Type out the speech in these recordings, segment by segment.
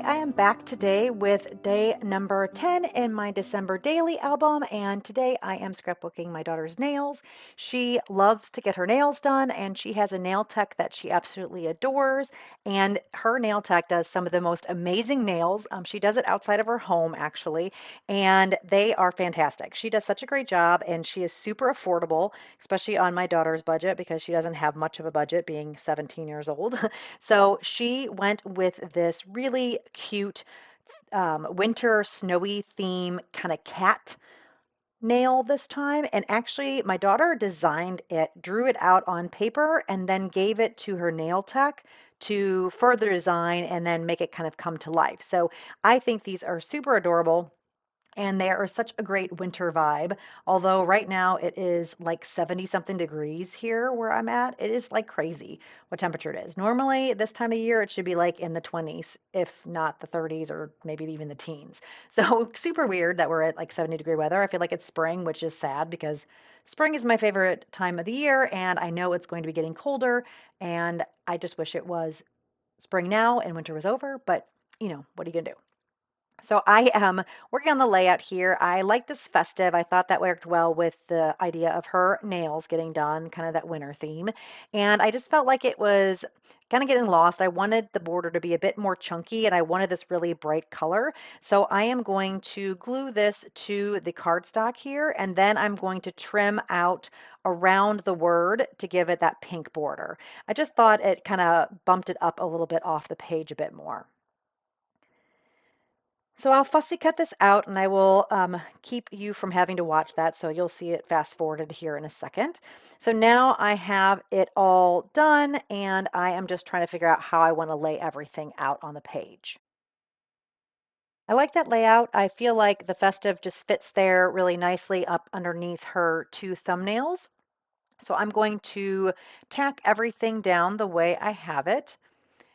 I am back today with day number 10 in my December daily album, and today I am scrapbooking my daughter's nails. She loves to get her nails done, and she has a nail tech that she absolutely adores, and her nail tech does some of the most amazing nails. She does it outside of her home, actually, and they are fantastic. She does such a great job, and she is super affordable, especially on my daughter's budget because she doesn't have much of a budget being 17 years old. So she went with this really cute winter snowy theme kind of cat nail this time. And actually, my daughter designed it, drew it out on paper, and then gave it to her nail tech to further design and then make it kind of come to life. So I think these are super adorable. And they are such a great winter vibe. Although right now it is like 70 something degrees here where I'm at. It is like crazy what temperature it is. Normally, this time of year, it should be like in the 20s, if not the 30s or maybe even the teens. So super weird that we're at like 70-degree weather. I feel like it's spring, which is sad because spring is my favorite time of the year. And I know it's going to be getting colder. And I just wish it was spring now and winter was over. But, what are you going to do? So I am working on the layout here. I like this festive. I thought that worked well with the idea of her nails getting done, kind of that winter theme. And I just felt like it was kind of getting lost. I wanted the border to be a bit more chunky and I wanted this really bright color. So I am going to glue this to the cardstock here and then I'm going to trim out around the word to give it that pink border. I just thought it kind of bumped it up a little bit off the page a bit more. So I'll fussy cut this out and I will keep you from having to watch that. So you'll see it fast forwarded here in a second. So now I have it all done and I am just trying to figure out how I want to lay everything out on the page. I like that layout. I feel like the festive just fits there really nicely up underneath her two thumbnails. So I'm going to tack everything down the way I have it.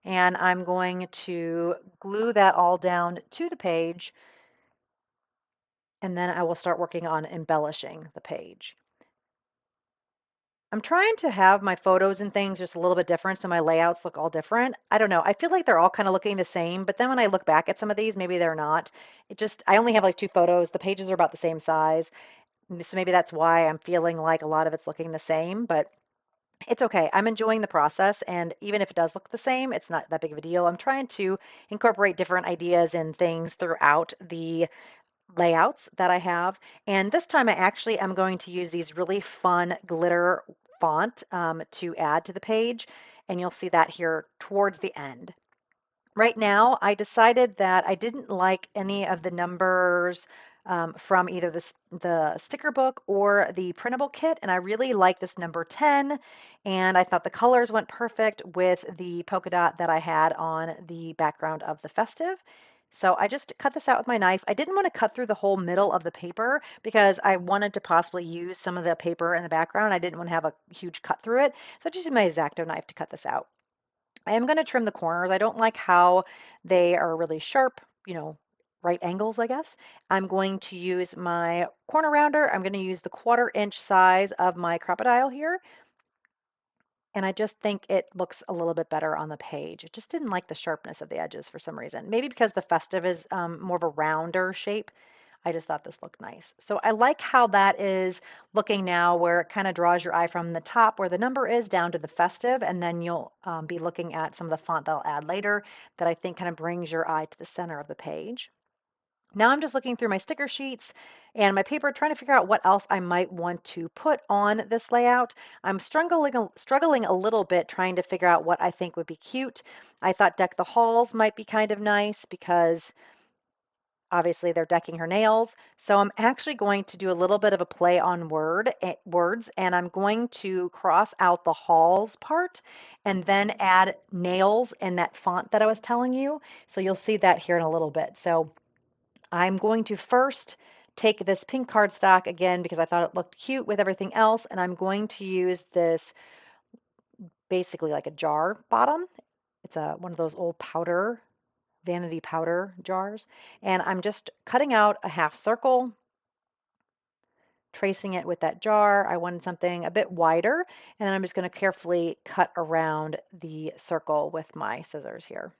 And I'm going to glue that all down to the page and then I will start working on embellishing the page. I'm trying to have my photos and things just a little bit different so my layouts look all different. I don't know. I feel like they're all kind of looking the same, but then when I look back at some of these, maybe they're not. I only have like two photos. The pages are about the same size. So maybe that's why I'm feeling like a lot of it's looking the same, but it's okay. I'm enjoying the process. And even if it does look the same, it's not that big of a deal. I'm trying to incorporate different ideas and things throughout the layouts that I have. And this time I actually am going to use these really fun glitter font to add to the page. And you'll see that here towards the end. Right now, I decided that I didn't like any of the numbers from either the sticker book or the printable kit, and I really like this number 10, and I thought the colors went perfect with the polka dot that I had on the background of the festive. So I just cut this out with my knife. I didn't want to cut through the whole middle of the paper because I wanted to possibly use some of the paper in the background. I didn't want to have a huge cut through it, so I just used my X-Acto knife to cut this out. I am going to trim the corners. I don't like how they are really sharp, right angles, I guess. I'm going to use my corner rounder. I'm going to use the 1/4 inch size of my Crocodile here. And I just think it looks a little bit better on the page. It just didn't like the sharpness of the edges for some reason. Maybe because the festive is more of a rounder shape. I just thought this looked nice. So I like how that is looking now where it kind of draws your eye from the top where the number is down to the festive. And then you'll be looking at some of the font that I'll add later that I think kind of brings your eye to the center of the page. Now I'm just looking through my sticker sheets and my paper, trying to figure out what else I might want to put on this layout. I'm struggling a little bit trying to figure out what I think would be cute. I thought Deck the Halls might be kind of nice because obviously they're decking her nails. So I'm actually going to do a little bit of a play on words and I'm going to cross out the halls part and then add nails in that font that I was telling you. So you'll see that here in a little bit. So I'm going to first take this pink cardstock again because I thought it looked cute with everything else, and I'm going to use this basically like a jar bottom. It's one of those old vanity powder jars, and I'm just cutting out a half circle, tracing it with that jar. I wanted something a bit wider, and then I'm just going to carefully cut around the circle with my scissors here.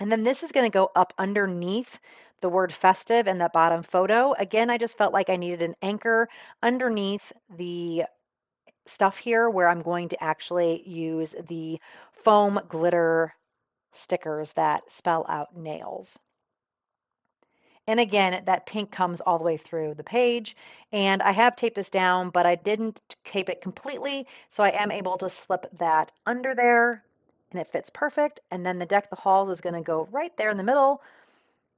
And then this is going to go up underneath the word festive in the bottom photo. Again, I just felt like I needed an anchor underneath the stuff here where I'm going to actually use the foam glitter stickers that spell out nails. And again, that pink comes all the way through the page. And I have taped this down, but I didn't tape it completely. So I am able to slip that under there and it fits perfect. And then the Deck the Halls is going to go right there in the middle.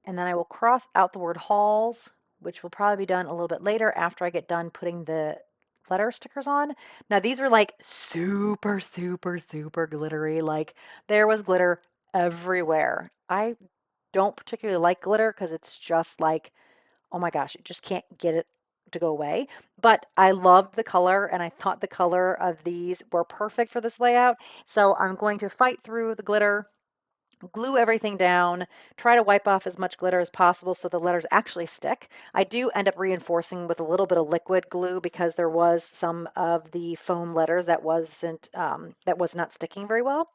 And then I will cross out the word halls, which will probably be done a little bit later after I get done putting the letter stickers on. Now these are like super, super, super glittery. Like there was glitter everywhere. I don't particularly like glitter because it's just like, oh my gosh, you just can't get it to go away. But I loved the color and I thought the color of these were perfect for this layout. So I'm going to fight through the glitter, glue everything down, try to wipe off as much glitter as possible so the letters actually stick. I do end up reinforcing with a little bit of liquid glue because there was some of the foam letters that was not sticking very well.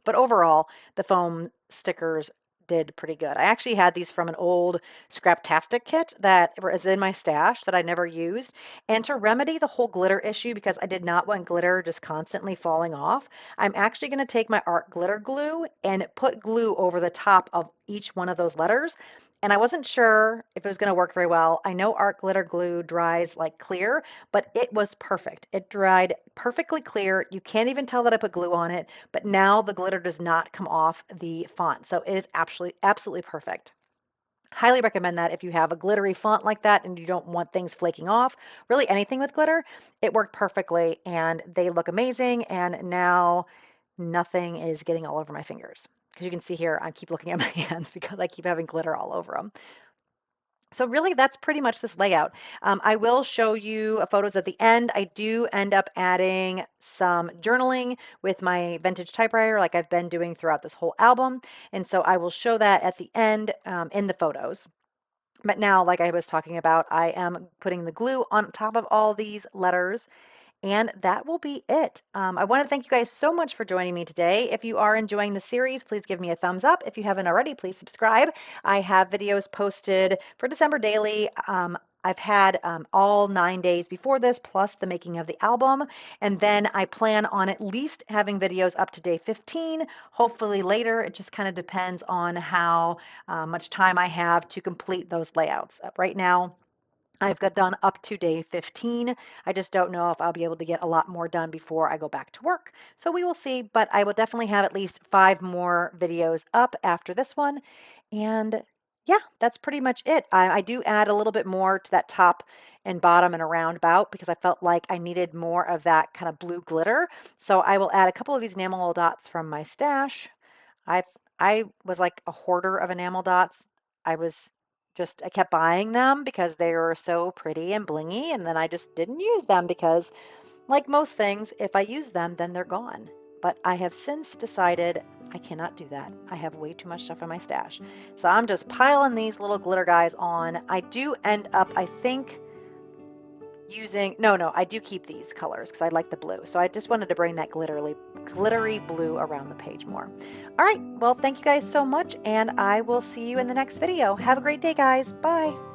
But overall, the foam stickers did pretty good. I actually had these from an old Scraptastic kit that is in my stash that I never used. And to remedy the whole glitter issue, because I did not want glitter just constantly falling off, I'm actually going to take my art glitter glue and put glue over the top of each one of those letters. And I wasn't sure if it was going to work very well. I know art glitter glue dries like clear, but it was perfect. It dried perfectly clear. You can't even tell that I put glue on it, but now the glitter does not come off the font. So it is absolutely perfect. Highly recommend that if you have a glittery font like that and you don't want things flaking off. Really anything with glitter, it worked perfectly and they look amazing. And now nothing is getting all over my fingers. Because you can see here, I keep looking at my hands because I keep having glitter all over them. So really, that's pretty much this layout. I will show you photos at the end. I do end up adding some journaling with my vintage typewriter like I've been doing throughout this whole album. And so I will show that at the end in the photos. But now, like I was talking about, I am putting the glue on top of all these letters and that will be it. I want to thank you guys so much for joining me today. If you are enjoying the series, please give me a thumbs up. If you haven't already, please subscribe. I have videos posted for December daily. I've had all 9 days before this, plus the making of the album. And then I plan on at least having videos up to day 15, hopefully later. It just kind of depends on how much time I have to complete those layouts. Right now, I've got done up to day 15. I just don't know if I'll be able to get a lot more done before I go back to work. So we will see, but I will definitely have at least 5 more videos up after this one. And yeah, that's pretty much it. I do add a little bit more to that top and bottom and a roundabout because I felt like I needed more of that kind of blue glitter. So I will add a couple of these enamel dots from my stash. I I was like a hoarder of enamel dots. I was I kept buying them because they were so pretty and blingy, and then I just didn't use them because, like most things, if I use them, then they're gone. But I have since decided I cannot do that. I have way too much stuff in my stash. So I'm just piling these little glitter guys on. I do end up, I think, using, no, I do keep these colors because I like the blue. So I just wanted to bring that glittery blue around the page more. All right, well, thank you guys so much, and I will see you in the next video. Have a great day, guys. Bye.